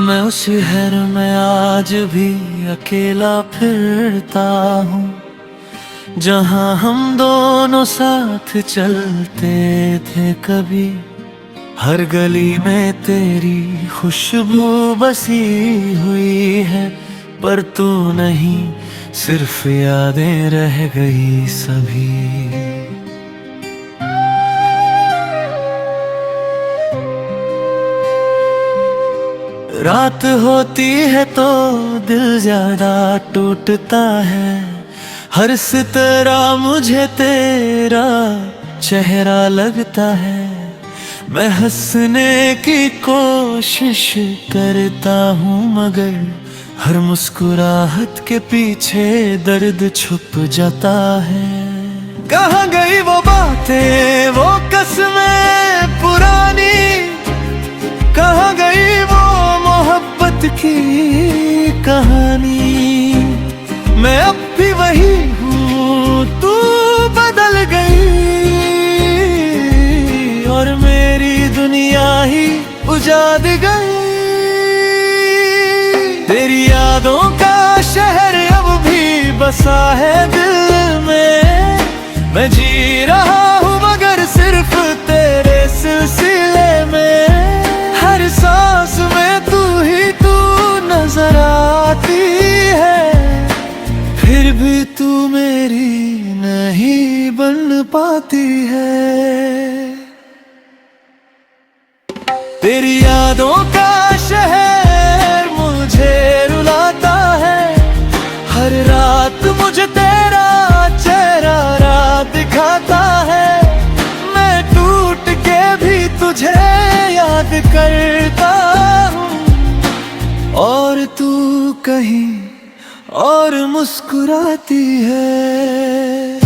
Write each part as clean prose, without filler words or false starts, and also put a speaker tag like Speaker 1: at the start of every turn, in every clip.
Speaker 1: मैं उस शहर में आज भी अकेला फिरता हूँ, जहाँ हम दोनों साथ चलते थे कभी। हर गली में तेरी खुशबू बसी हुई है, पर तू नहीं, सिर्फ यादें रह गई सभी। रात होती है तो दिल ज्यादा टूटता है, हर सितारा मुझे तेरा चेहरा लगता है। मैं हंसने की कोशिश करता हूँ, मगर हर मुस्कुराहट के पीछे दर्द छुप जाता है। कहाँ गई वो बातें, वो कसमें पुरानी, कहाँ गई वो मोहब्बत की कहानी। मैं अब भी वही हूँ, तू बदल गई और मेरी दुनिया ही उजाड़ गई। तेरी यादों का शहर अब भी बसा है दिल में। मैं जी रहा हूँ मगर सिर्फ तेरे सिलसिले में। हर सांस में तू ही तू नजर आती है, फिर भी तू मेरी नहीं बन पाती है। तेरी यादों का शहर मुझे रुलाता है, हर रात मुझे तेरा चेहरा रात दिखाता है। मैं टूट के भी तुझे याद करता हूँ, और तू कहीं और मुस्कुराती है।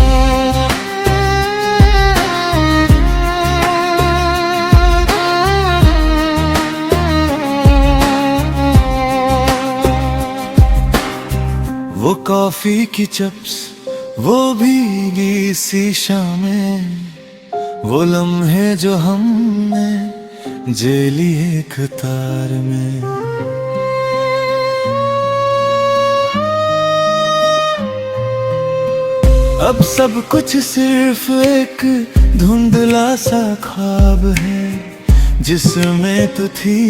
Speaker 1: वो कॉफी की चिप्स, वो भीगी सी शामें, वो लम्हे जो हमने जेली एक तार में। अब सब कुछ सिर्फ एक धुंधला सा ख्वाब है, जिसमें तू थी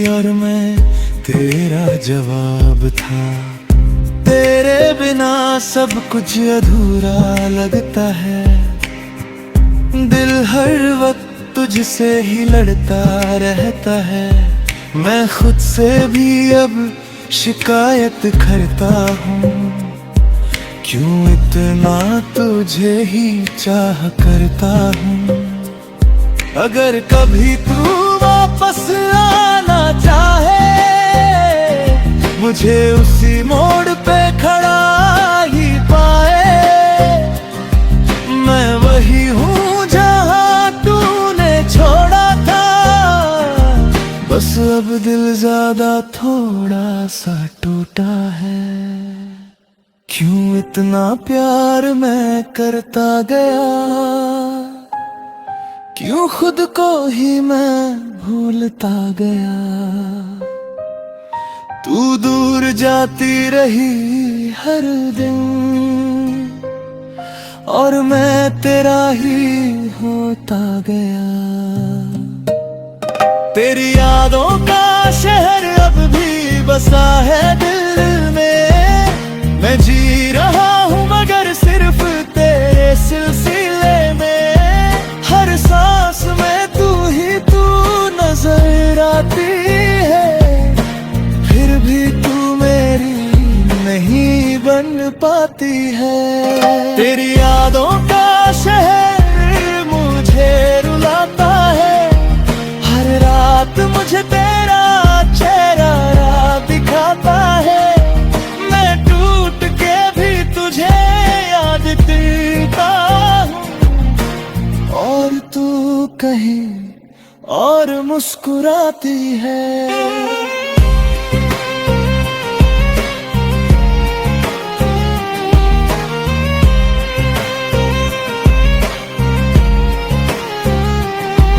Speaker 1: और मैं तेरा जवाब था। तेरे बिना सब कुछ अधूरा लगता है, दिल हर वक्त तुझसे ही लड़ता रहता है। मैं खुद से भी अब शिकायत करता हूँ, क्यों इतना तुझे ही चाह करता हूँ। अगर कभी तू वापस आना चाहे, मुझे उसी मोड़ पे खड़ा ही पाए। मैं वही हूँ जहाँ तूने छोड़ा था, बस अब दिल ज्यादा थोड़ा सा टूटा है। क्यों इतना प्यार मैं करता गया, क्यों खुद को ही मैं भूलता गया। तू दूर जाती रही हर दिन, और मैं तेरा ही होता गया। तेरी यादों का शहर अब भी बसा है दिल में। मैं जी रहा हूँ मगर सिर्फ तेरे सिलसिले में। हर सांस में तू ही तू नजर आती है, फिर भी तू मेरी नहीं बन पाती है। तेरी यादों का शहर मुझे रुलाता है, हर रात मुझे तेरा चेहरा रात दिखाता है। मैं टूट के भी तुझे याद करता हूँ, और तू कहीं और मुस्कुराती है।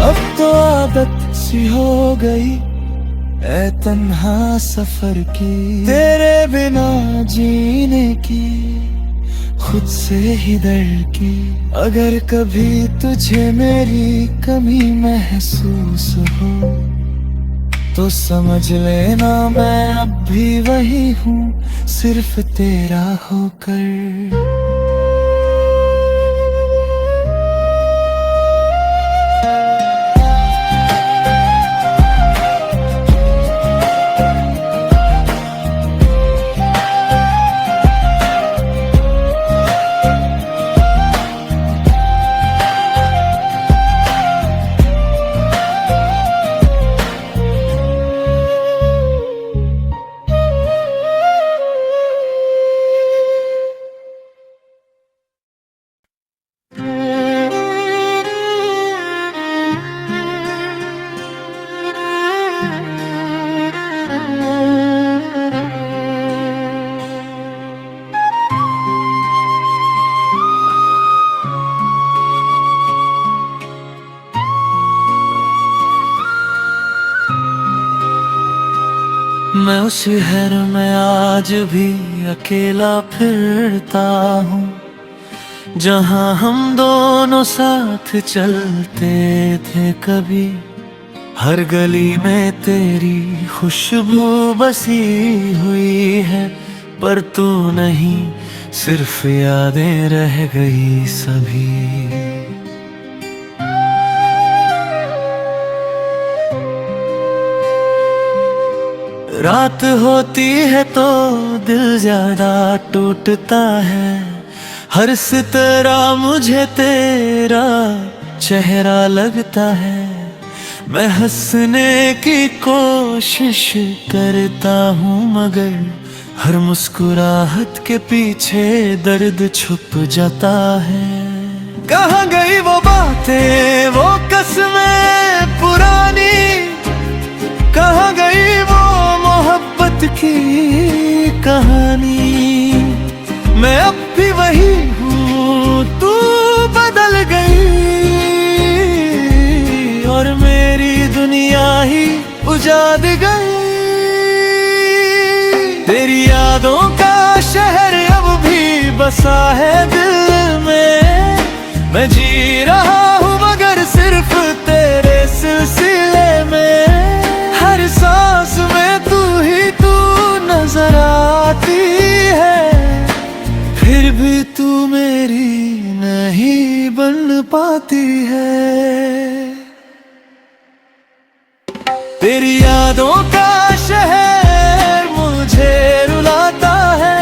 Speaker 1: अब तो आदत सी हो गई ऐ तन्हा सफर की, तेरे बिना जीने की खुद से ही डर की। अगर कभी तुझे मेरी कमी महसूस हो तो समझ लेना मैं अब भी वही हूँ, सिर्फ तेरा होकर। मैं उस शहर में आज भी अकेला फिरता हूँ, जहाँ हम दोनों साथ चलते थे कभी। हर गली में तेरी खुशबू बसी हुई है, पर तू नहीं, सिर्फ यादें रह गई सभी। रात होती है तो दिल ज्यादा टूटता है, हर सितारा मुझे तेरा चेहरा लगता है। मैं हंसने की कोशिश करता हूँ, मगर हर मुस्कुराहट के पीछे दर्द छुप जाता है। कहाँ गई वो बातें, वो कसमें पुरानी, कहाँ गई वो मोहब्बत की कहानी। मैं अब भी वही हूँ, तू बदल गई और मेरी दुनिया ही उजाड़ गई। तेरी यादों का शहर अब भी बसा है दिल में, मैं जी रहा हूँ मगर सिर्फ तेरे सिलसिले में। हर सांस में तू ही तू नजर आती है, फिर भी तू मेरी नहीं बन पाती है। तेरी यादों का शहर मुझे रुलाता है,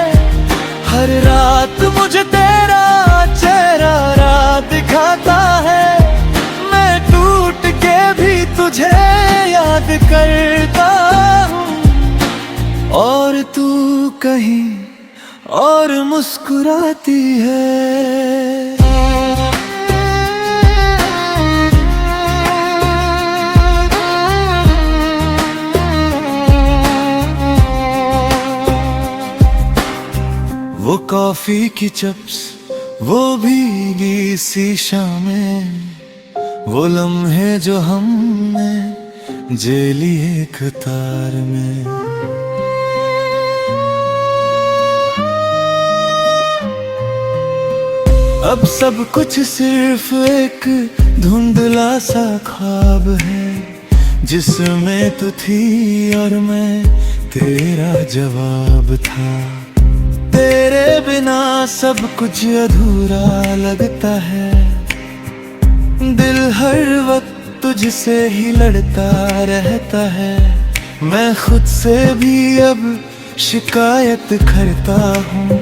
Speaker 1: हर रात मुझे तेरा चेहरा रात दिखाता है। मैं टूट के भी तुझे याद करता हूँ, और तू कहीं और मुस्कुराती है। वो कॉफी की चिप्स, वो भीगी सी शामें, वो लम्हे जो हमने जेली एक तार में। अब सब कुछ सिर्फ एक धुंधला सा ख्वाब है, जिसमें तू थी और मैं तेरा जवाब था। तेरे बिना सब कुछ अधूरा लगता है, दिल हर वक्त तुझसे ही लड़ता रहता है। मैं खुद से भी अब शिकायत करता हूँ,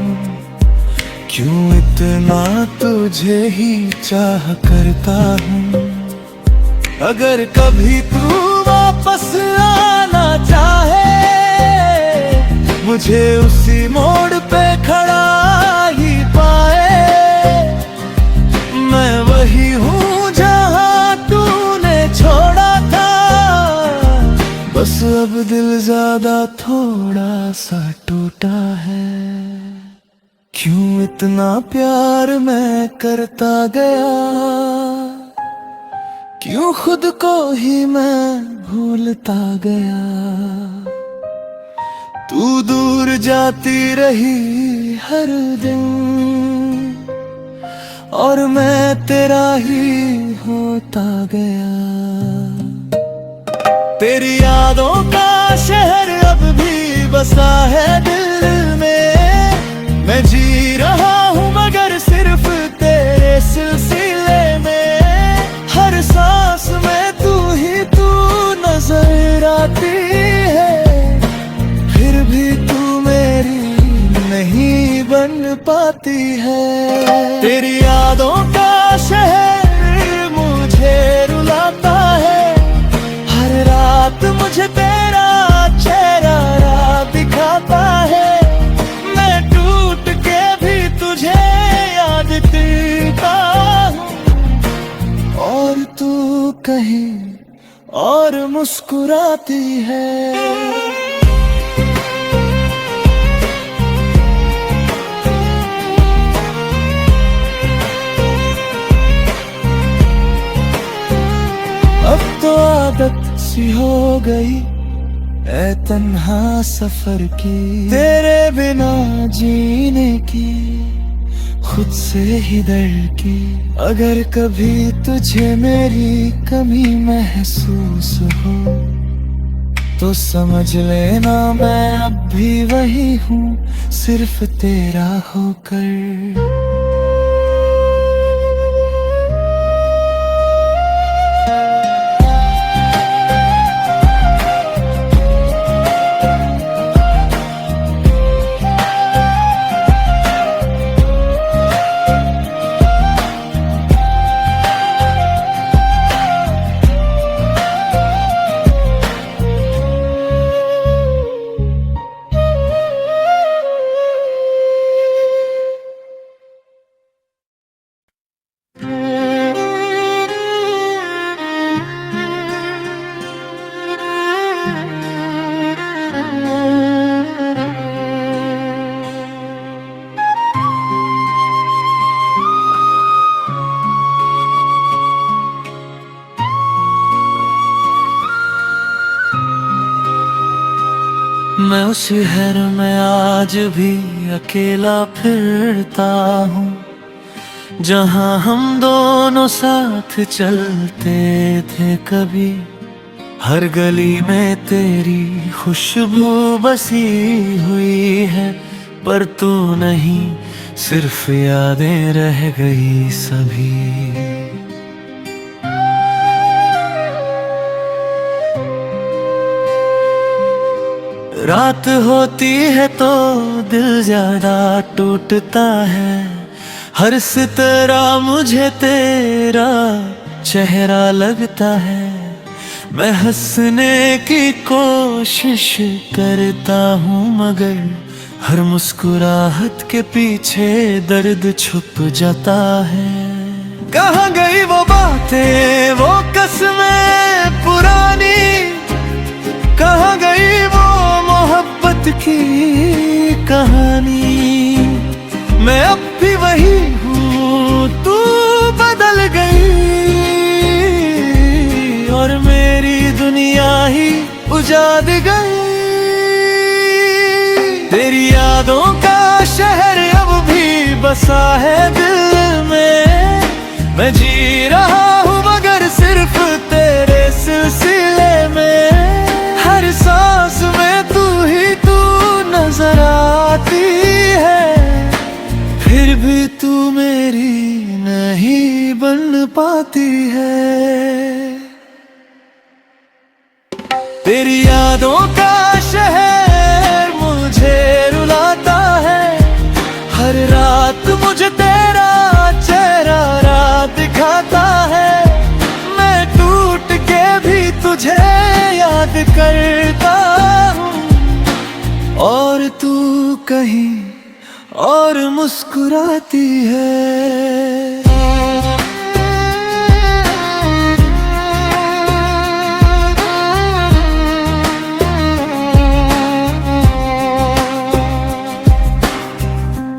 Speaker 1: क्यों इतना तुझे ही चाह करता हूँ। अगर कभी तू वापस आना चाहे, मुझे उसी मोड़ पे खड़ा ही पाए। मैं वही हूँ जहाँ तूने छोड़ा था, बस अब दिल ज्यादा थोड़ा सा टूटा है। क्यों इतना प्यार मैं करता गया, क्यों खुद को ही मैं भूलता गया। तू दूर जाती रही हर दिन और मैं तेरा ही होता गया। तेरी यादों का शहर अब भी बसा है दिल में। मैं जी रहा हूँ मगर सिर्फ तेरे सिलसिले में। हर सांस में तू ही तू नजर आती है, फिर भी तू मेरी नहीं बन पाती है। तेरी यादों का शहर मुझे रुलाता है, हर रात मुझे तेरा चेहरा दिखाता है। मैं टूट के भी तुझे याद करता हूँ और तू कहीं और मुस्कुराती है। अब तो आदत सी हो गई ऐ तन्हा सफर की, तेरे बिना जीने की, खुद से ही डर की। अगर कभी तुझे मेरी कमी महसूस हो तो समझ लेना मैं अब भी वही हूँ, सिर्फ तेरा होकर। मैं उस शहर में आज भी अकेला फिरता हूँ जहाँ हम दोनों साथ चलते थे कभी। हर गली में तेरी खुशबू बसी हुई है, पर तू नहीं, सिर्फ यादें रह गई सभी। रात होती है तो दिल ज्यादा टूटता है, हर सितारा मुझे तेरा चेहरा लगता है। मैं हंसने की कोशिश करता हूँ मगर हर मुस्कुराहट के पीछे दर्द छुप जाता है। कहाँ गई वो बातें, वो कसमें पुरानी, कहाँ गई वो मोहब्बत की कहानी। मैं अब भी वही हूँ, तू बदल गई और मेरी दुनिया ही उजाड़ गई। तेरी यादों का शहर अब भी बसा है दिल में। मैं जी रहा हूँ मगर सिर्फ तेरे सिलसिले में। हर सांस में तू ही तू नजर आती है, फिर भी तू मेरी नहीं बन पाती है। तेरी यादों का शहर मुझे रुलाता है, हर रात मुझे तेरा चेहरा दिखाता है। मैं टूट के भी तुझे याद करता हूँ और तू कहीं और मुस्कुराती है।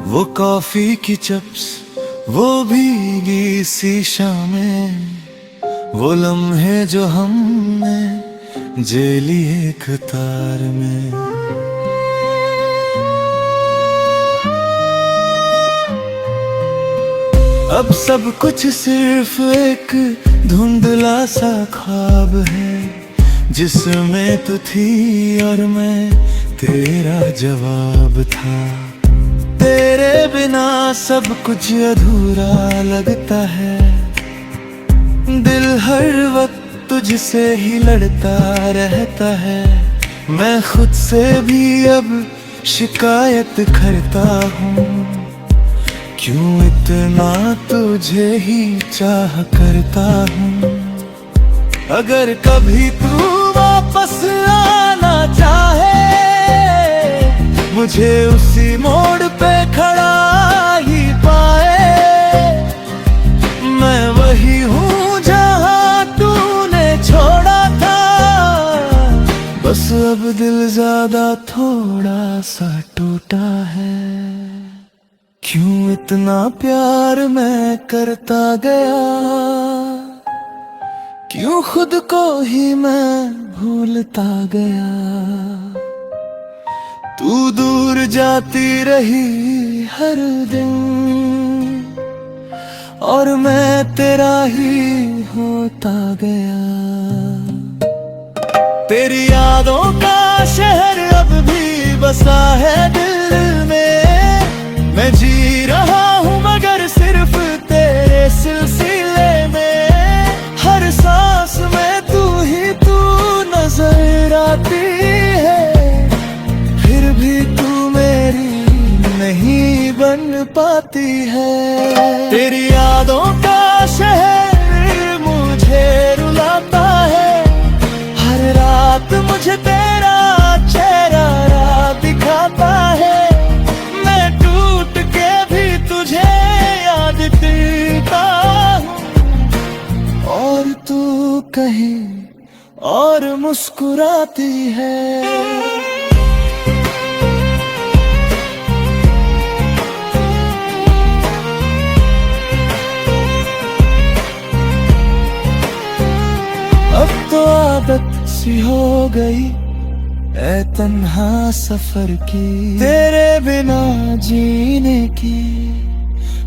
Speaker 1: वो कॉफी की चिप्स, वो भीगी सी शामें, वो लम्हे जो हमने जेली एक तार में। अब सब कुछ सिर्फ एक धुंधला सा ख्वाब है, जिसमें तू थी और मैं तेरा जवाब था। तेरे बिना सब कुछ अधूरा लगता है, दिल हर वक्त तुझसे ही लड़ता रहता है। मैं खुद से भी अब शिकायत करता हूँ, क्यों इतना तुझे ही चाह करता हूँ। अगर कभी तू वापस आना चाहे, मुझे उसी मोड़ पे खड़ा ही पाए। मैं वही हूँ जहाँ तूने छोड़ा था, बस अब दिल ज्यादा थोड़ा सा टूटा है। क्यों इतना प्यार मैं करता गया, क्यों खुद को ही मैं भूलता गया। तू दूर जाती रही हर दिन, और मैं तेरा ही होता गया। तेरी यादों का शहर अब भी बसा है दिल में। मैं जी रहा हूँ मगर सिर्फ तेरे सिलसिले में। हर सांस में तू ही तू नजर आती है, फिर भी तू मेरी नहीं बन पाती है। तेरी यादों का शहर मुझे रुलाता है, हर रात मुझे तेरा चेहरा दिखाता है। मैं टूट के भी तुझे याद करता हूँ, और तू कहीं और मुस्कुराती है। अब तो आदत सी हो गई ऐ तन्हा सफर की, तेरे बिना जीने की,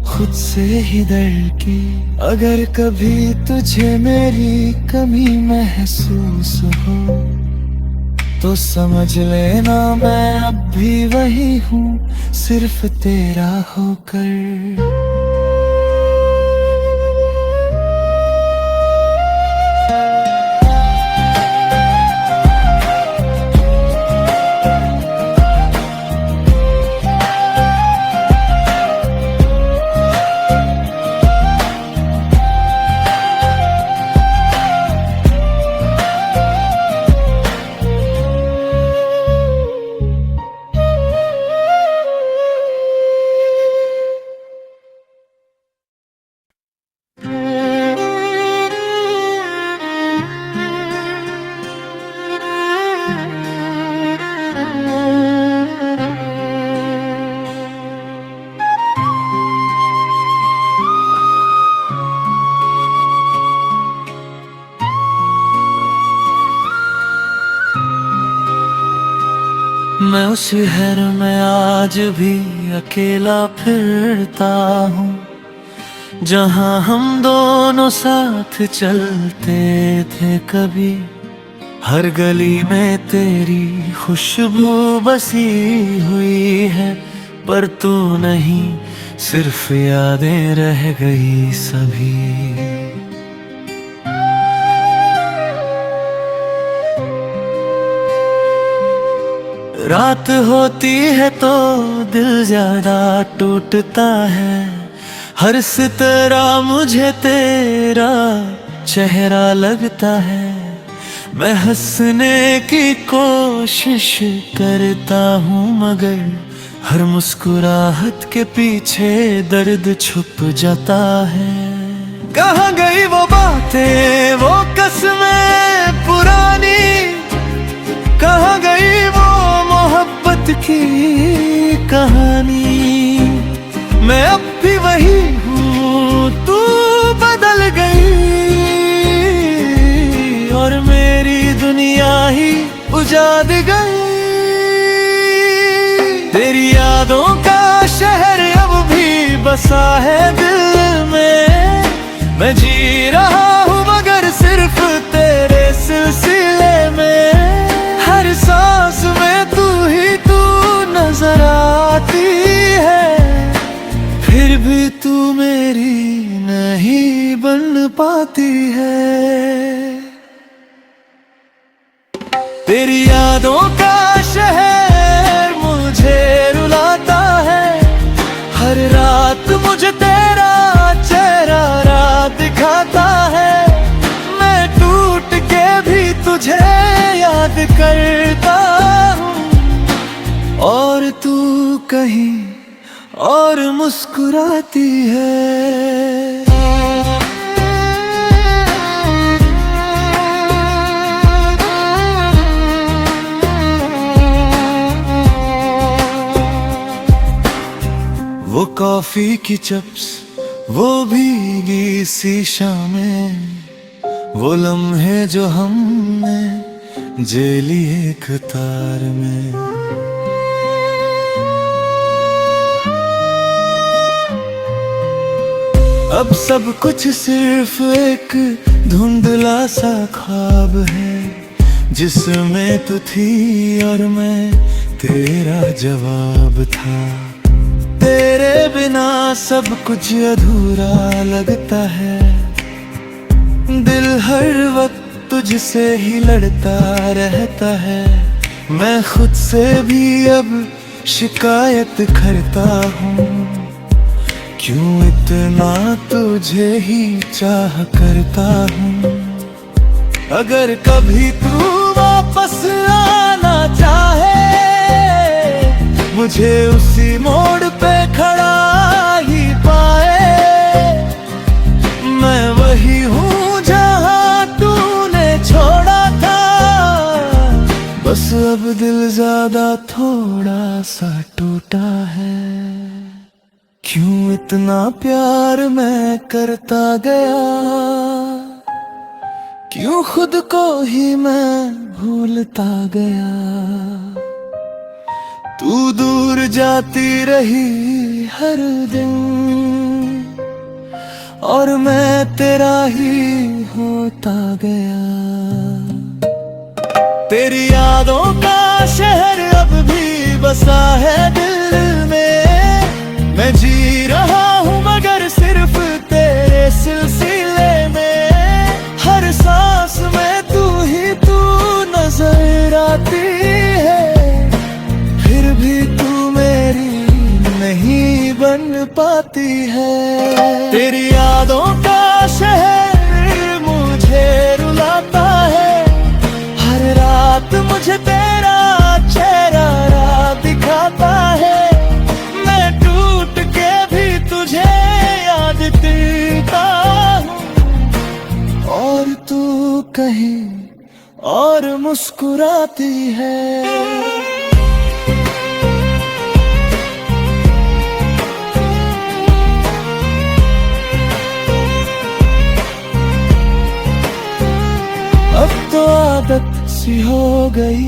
Speaker 1: खुद से ही डर की। अगर कभी तुझे मेरी कमी महसूस हो, तो समझ लेना मैं अब भी वही हूँ, सिर्फ तेरा होकर। मैं उस शहर में आज भी अकेला फिरता हूँ, जहाँ हम दोनों साथ चलते थे कभी। हर गली में तेरी खुशबू बसी हुई है, पर तू नहीं, सिर्फ यादें रह गई सभी। रात होती है तो दिल ज्यादा टूटता है, हर सितारा मुझे तेरा चेहरा लगता है। मैं हंसने की कोशिश करता हूँ, मगर हर मुस्कुराहट के पीछे दर्द छुप जाता है। कहाँ गई वो बातें, वो कसमें पुरानी, कहाँ गई वो मोहब्बत की कहानी। मैं अब भी वही हूँ, तू बदल गई, और मेरी दुनिया याद गई। तेरी यादों का शहर अब भी बसा है दिल में। मैं जी रहा हूँ मगर सिर्फ तेरे सिलसिले में। हर सांस में तू ही तू नजर आती है, फिर भी तू मेरी नहीं बन पाती है। तेरी यादों का शहर मुझे रुलाता है। हर रात मुझे तेरा चेहरा रात दिखाता है। मैं टूट के भी तुझे याद करता हूँ, और तू कहीं और मुस्कुराती है। वो कॉफी की चप्स, वो भीगी सी शामें, वो लम्हे जो हमने जेली एक तार में। अब सब कुछ सिर्फ एक धुंधला सा ख्वाब है, जिसमें तू थी और मैं तेरा जवाब था। तेरे बिना सब कुछ अधूरा लगता है। दिल हर वक्त तुझसे ही लड़ता रहता है। मैं खुद से भी अब शिकायत करता हूँ, क्यों इतना तुझे ही चाह करता हूँ। अगर कभी तू वापस आना चाहे, मुझे उसी मोड़ पे खड़ा ही पाए। मैं वही हूँ जहाँ तूने छोड़ा था, बस अब दिल ज्यादा थोड़ा सा टूटा है। क्यों इतना प्यार मैं करता गया, क्यों खुद को ही मैं भूलता गया। तू दूर जाती रही हर दिन, और मैं तेरा ही होता गया। तेरी यादों का शहर अब भी बसा है दिल में। मैं जी रहा हूँ मगर सिर्फ तेरे सिलसिले में। हर सांस में तू ही तू नजर आती है, फिर भी तू मेरी नहीं बन पाती है। तेरी यादों का शहर मुझे रुलाता है। हर रात मुझे तेरा चेहरा रात दिखाता है। मैं टूट के भी तुझे याद करता हूँ, और तू कहीं और मुस्कुराती है। अब तो आदत सी हो गई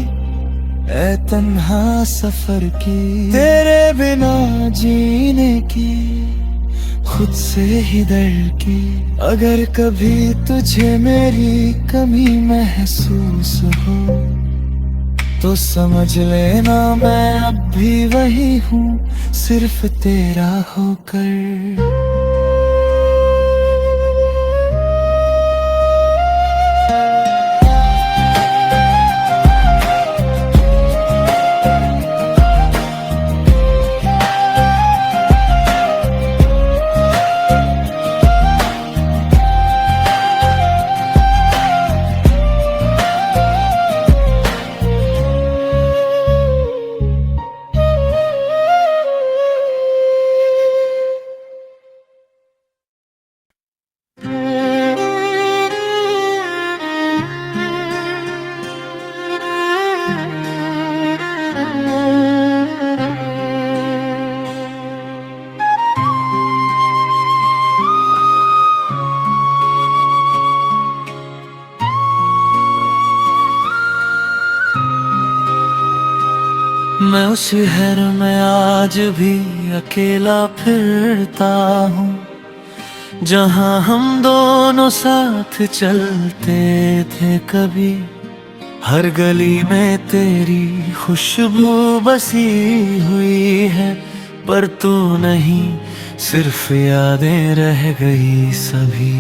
Speaker 1: ऐ तन्हा सफर की, तेरे बिना जीने की, खुद से ही डर की। अगर कभी तुझे मेरी कमी महसूस हो, तो समझ लेना मैं अब भी वही हूँ, सिर्फ तेरा होकर। मैं उस शहर में आज भी अकेला फिरता हूँ, जहाँ हम दोनों साथ चलते थे कभी। हर गली में तेरी खुशबू बसी हुई है, पर तू नहीं, सिर्फ यादें रह गई सभी।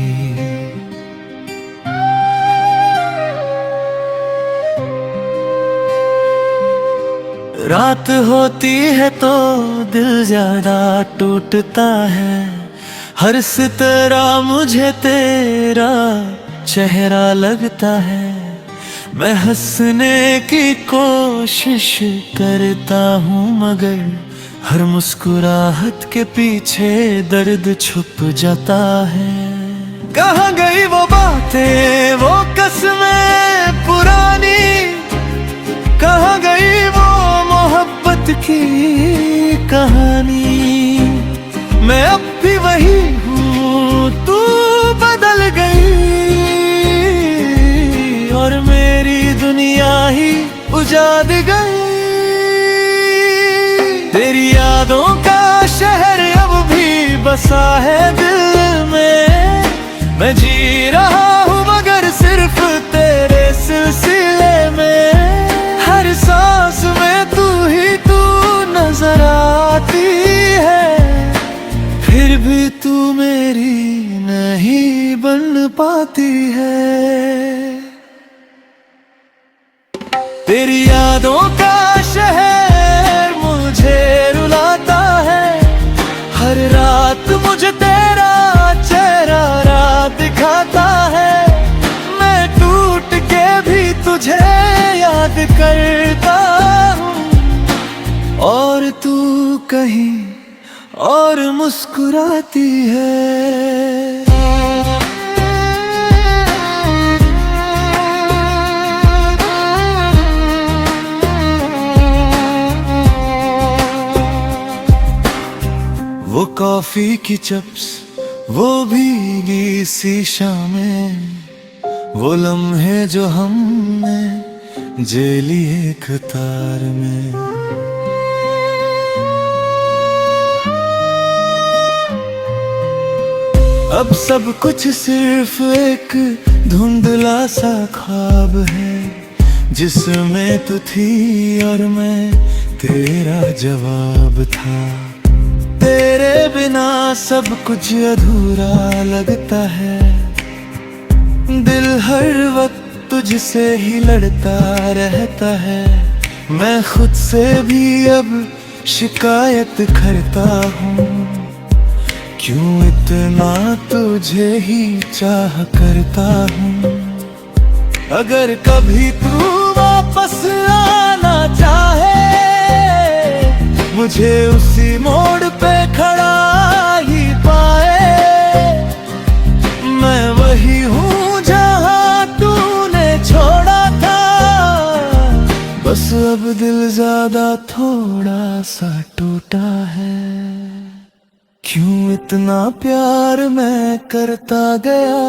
Speaker 1: रात होती है तो दिल ज्यादा टूटता है, हर सितारा मुझे तेरा चेहरा लगता है। मैं हंसने की कोशिश करता हूँ, मगर हर मुस्कुराहट के पीछे दर्द छुप जाता है। कहाँ गई वो बातें, वो कसमें पुरानी, कहाँ गई वो मोहब्बत की कहानी। मैं अब भी वही हूँ, तू बदल गई और मेरी दुनिया ही उजाड़ गई। तेरी यादों का शहर अब भी बसा है दिल में। मैं जी रहा हूँ मगर सिर्फ तेरे सिलसिले में। हर सांस में तू ही तू नजर आती है, फिर भी तू मेरी नहीं बन पाती है। तेरी यादों का शहर मुझे रुलाता है, हर रात मुझे तेरा चेहरा रात दिखाता है। मैं टूट के भी तुझे याद करता हूँ, और तू कहीं और मुस्कुराती है। वो कॉफी की चिप्स, वो भीगी सी शामें, वो लम्हे जो हमने जेली एक तार में। अब सब कुछ सिर्फ एक धुंधला सा ख्वाब है, जिसमें तू थी और मैं तेरा जवाब था। तेरे बिना सब कुछ अधूरा लगता है, दिल हर वक्त तुझसे ही लड़ता रहता है। मैं खुद से भी अब शिकायत करता हूँ, क्यों इतना तुझे ही चाह करता हूँ। अगर कभी तू वापस आना चाहे, मुझे उसी मोड़ पे खड़ा ही पाए। मैं वही हूँ जहाँ तूने छोड़ा था, बस अब दिल ज्यादा थोड़ा सा टूटा है। क्यों इतना प्यार मैं करता गया,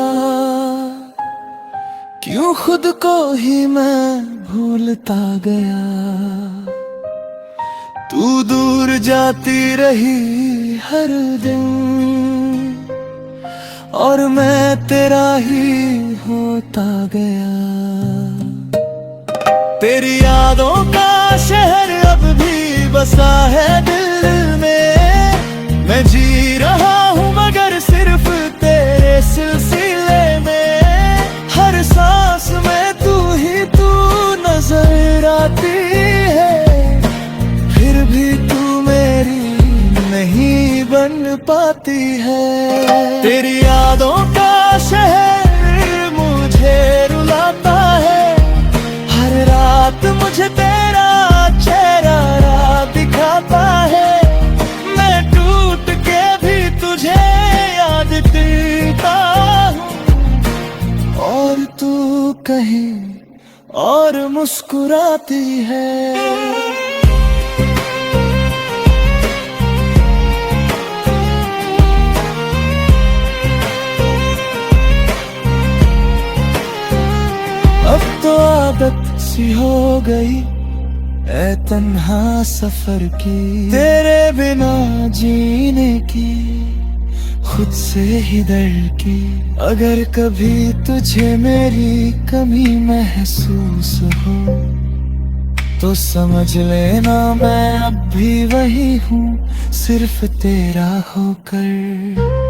Speaker 1: क्यों खुद को ही मैं भूलता गया। तू दूर जाती रही हर दिन, और मैं तेरा ही होता गया। तेरी यादों का शहर अब भी बसा है दिल में। मैं जी रहा हूँ मगर सिर्फ तेरे सिलसिले में। हर सांस में तू ही तू नजर आती है, फिर भी तू मेरी नहीं बन पाती है। तेरी यादों का शहर मुझे रुलाता है, हर रात मुझे तेरा चेहरा रात दिखाता है। मैं टूट के भी तुझे याद करता हूँ, और तू कहीं और मुस्कुराती है। अब तो आदत सी हो गई ऐ तन्हा सफर की, तेरे बिना जीने की खुद से ही डर की। अगर कभी तुझे मेरी कमी महसूस हो तो समझ लेना मैं अब भी वही हूँ, सिर्फ तेरा होकर।